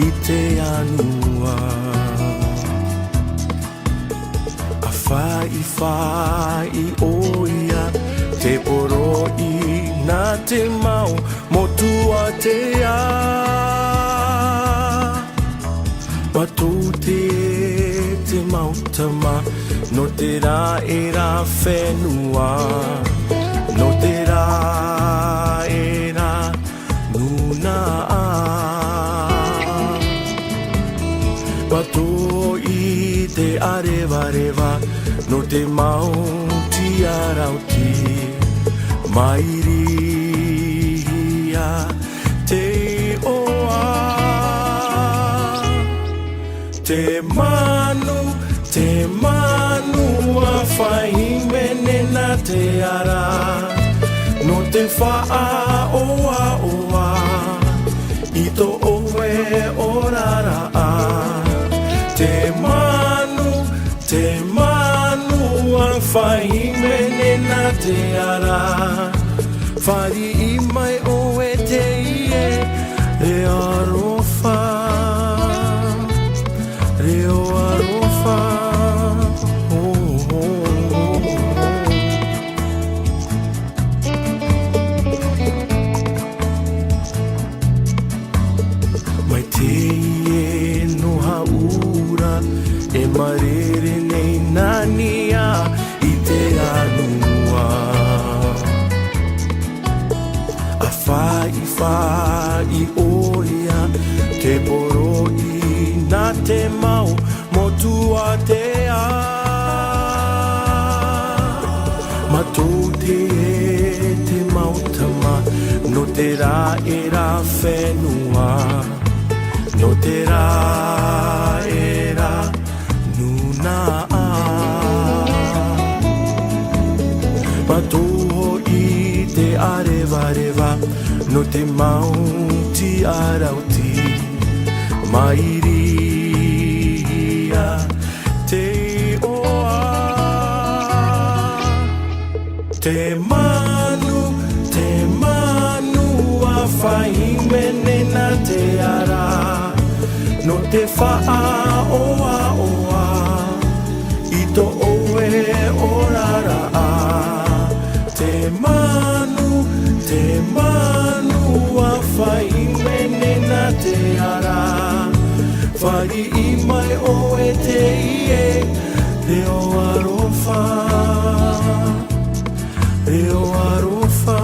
i te anua. A whai o ia te poroi nā te mau motua te a. Matou te mautama no te rā e rā whenua. No te rā e rā nuna a. Matou i te arewa no te mauti a rauti. Mairia te oa. Te manu a whaimene na te ara. No te wha oa oa i to oe o rara a. Te manu a whaimene na te ara. Whari i mai oe te ie e arofa. Reo arofa. Mai te ie no haura e marere nei nania i te anua. A whai oia te poroi nā te mau motua te a. Matou te mautama no te rā e rā whenua. No te rā e rā nuna a. Matou i te arewa no te mauti a rauti. Mairia te oa. Te manu a whaimene na te ara. No te wha oa oa i to oe o rara a. Te manu a whaimene na te ara. Whari i mai oe te ie reo arofa. Reo arofa.